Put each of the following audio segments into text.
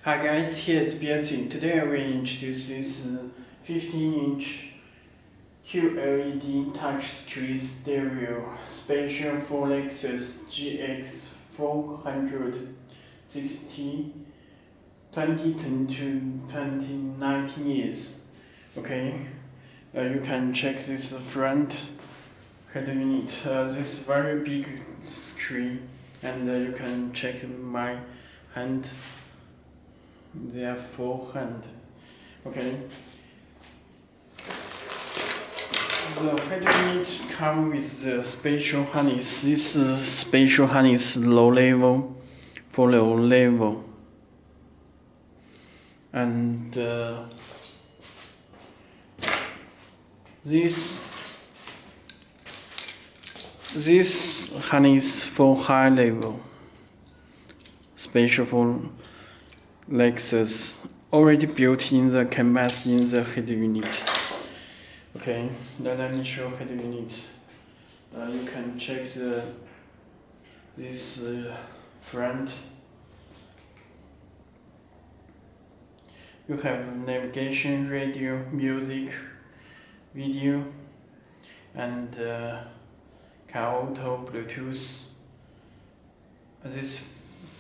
Hi guys, here's Belsee. Today I will introduce this 15-inch QLED touchscreen stereo special for Lexus GX400 2010 to 2019 years. Okay, you can check this front head unit. This very big screen, and you can check my hand. They are 4 hand. Okay. The head unit come with the special harness. This special harness low level for low level, and this harness for high level, special for Lexus, already built in the canvas in the head unit. Okay, now let me show head unit. You can check this front. You have navigation, radio, music, video, and car auto, Bluetooth. This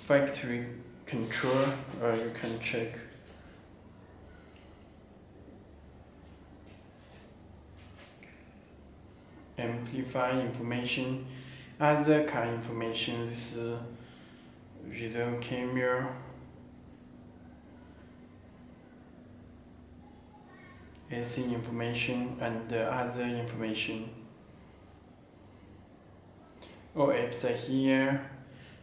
factory control, you can check. Amplify information, other car information. This reserve camera, AC information, and other information. All apps are here.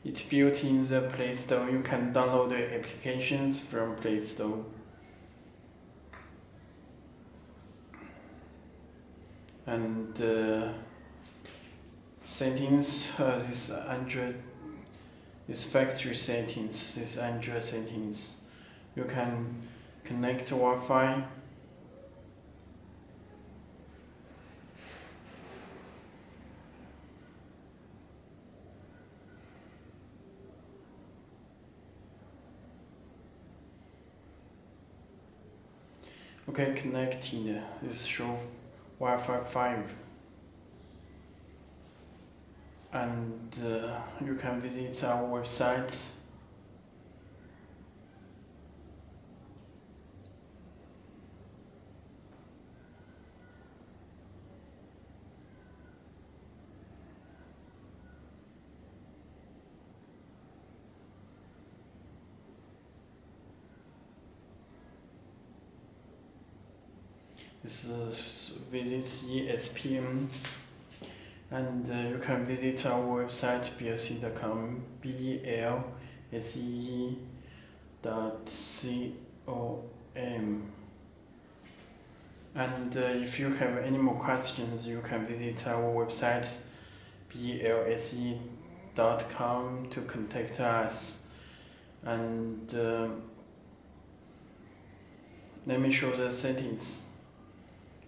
It's built in the Play Store. You can download the applications from Play Store. And settings, this Android, this factory settings, this Android settings. You can connect to Wi-Fi. Okay, connected. This show Wi-Fi 5, and you can visit our website. This is visit ESPN, and you can visit our website belsee.com, belsee.com. And if you have any more questions, you can visit our website belsee.com to contact us. And let me show the settings.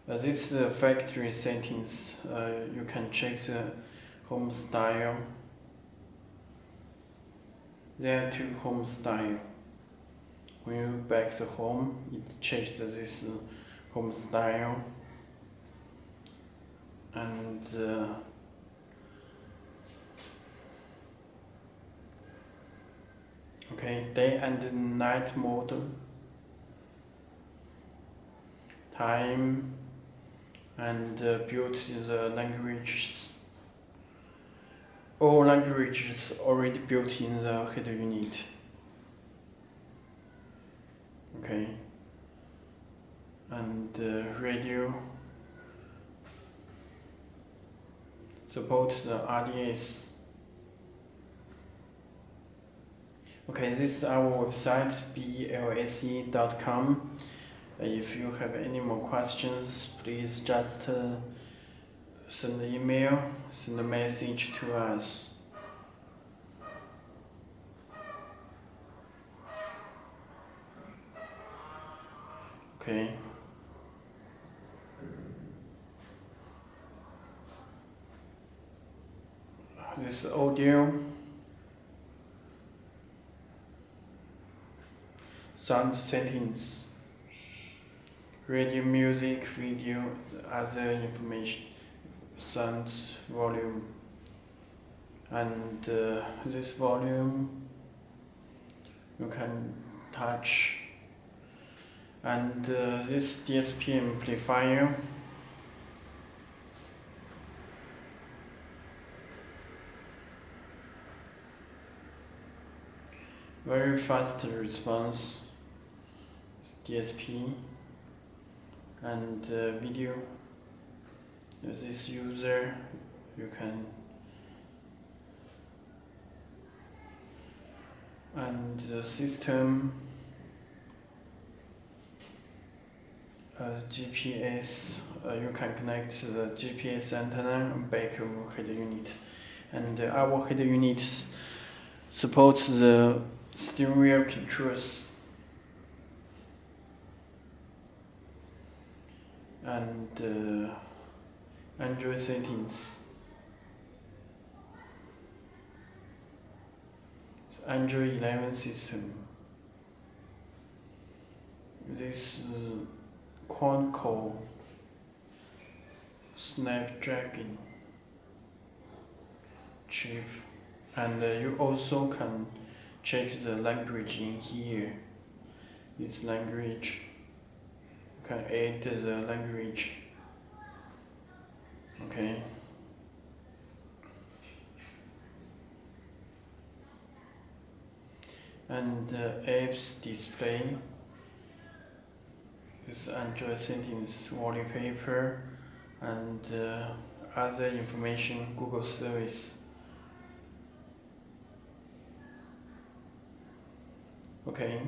This is the factory settings. You can check the home style. There are 2 home style. When you back the home, it changes this home style. And okay, day and night mode, time, and built the languages. All languages already built in the head unit. Okay, and radio, support the RDS. Okay, this is our website belsee.com. If you have any more questions, please just send an email, send a message to us. Okay. This audio. sound settings, radio, music, video, other information, sound volume, and this volume you can touch, and this DSP amplifier. Very fast response, DSP, and video. This user, you can, and the system, GPS, you can connect the GPS antenna back of head unit, and our head unit supports the steering wheel controls and Android settings. It's Android 11 system. This quad-core Snapdragon chip, and you also can check the language in here. This language, you can add the language. Okay. And apps display with Android settings, wallpaper, and other information, Google service. Okay,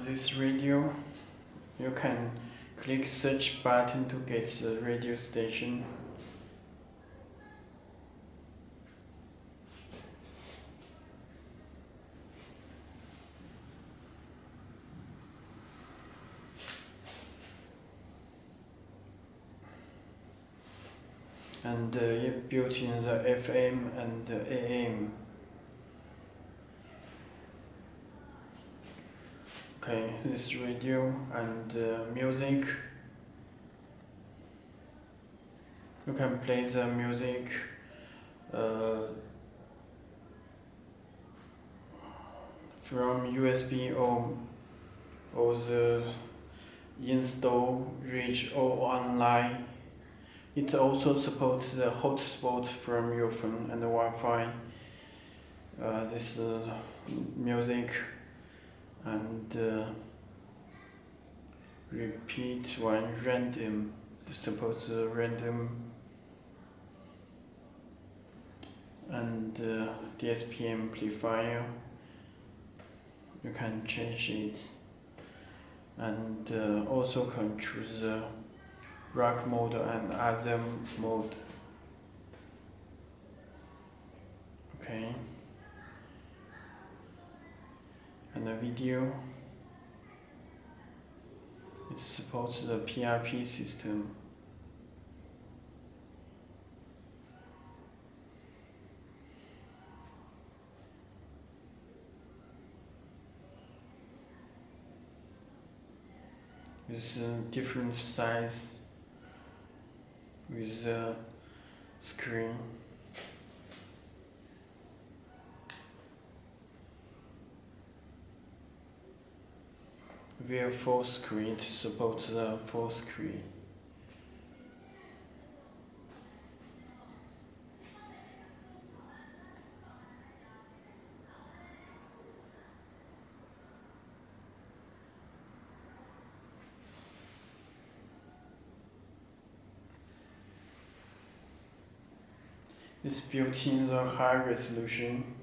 this radio, you can click search button to get the radio station. And it built in the FM and AM. Okay, this radio and music. You can play the music from USB or the install reach or online. It also supports the hotspot from your phone and the Wi-Fi. This music and repeat one random, supports random, and DSP amplifier. You can change it, and also can choose the rock mode and other mode. Okay. And the video, it supports the PRP system. It's different size with the screen. We have full screen to support the full screen. It's built in the high resolution.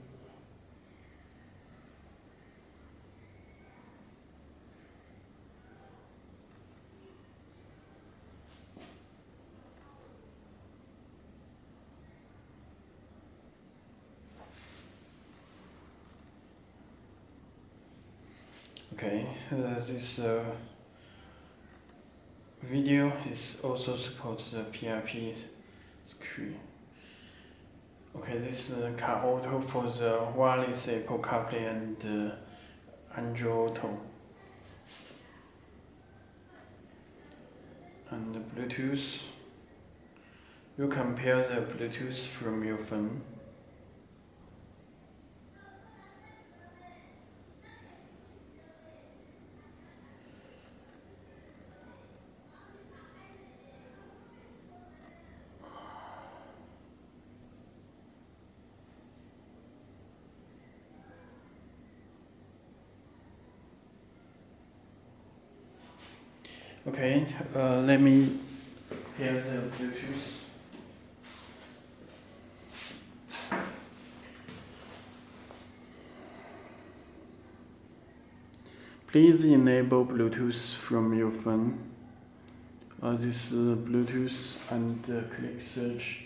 Okay, this video is also supports the PRP screen. Okay, this is Car Auto for the wireless Apple CarPlay and Android Auto. And the Bluetooth, you can pair the Bluetooth from your phone. Okay, let me pair the Bluetooth. Please enable Bluetooth from your phone. This is Bluetooth, and click search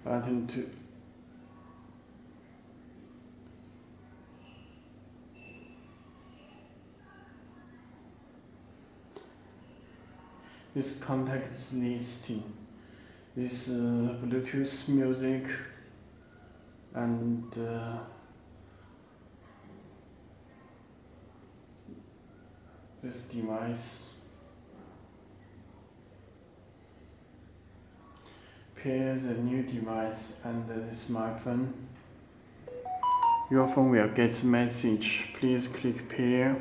button to this contact listing. This Bluetooth music and this device. Pair the new device and the smartphone. Your phone will get a message. Please click pair.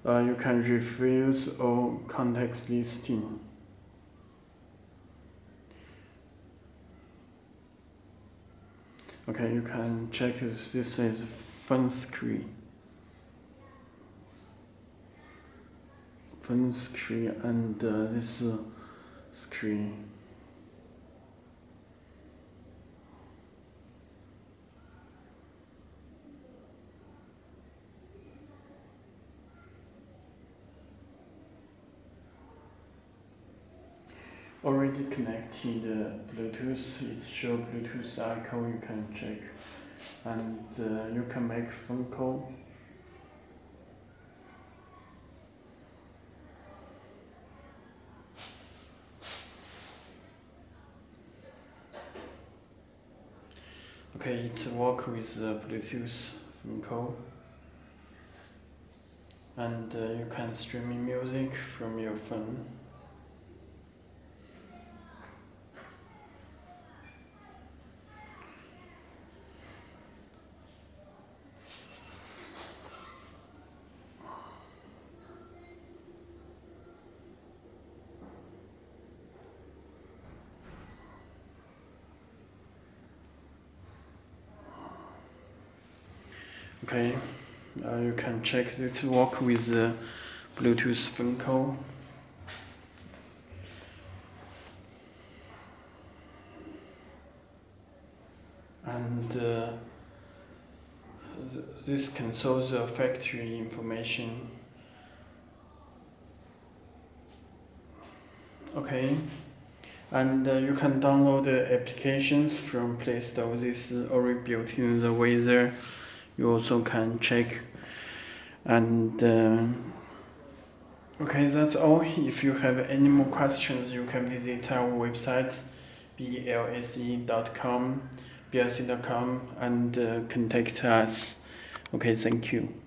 You can refuse all contact listing. Okay, you can check if this is phone screen. Phone screen and this screen. Already connected Bluetooth. It shows Bluetooth icon. You can check, and you can make phone call. Okay, it works with Bluetooth phone call, and you can stream music from your phone. Okay, you can check this work with the Bluetooth phone call. And this can show the factory information. Okay, and you can download the applications from Play Store. This is already built in the weather. You also can check, and okay, that's all. If you have any more questions, you can visit our website belsee.com, and contact us. Okay, thank you.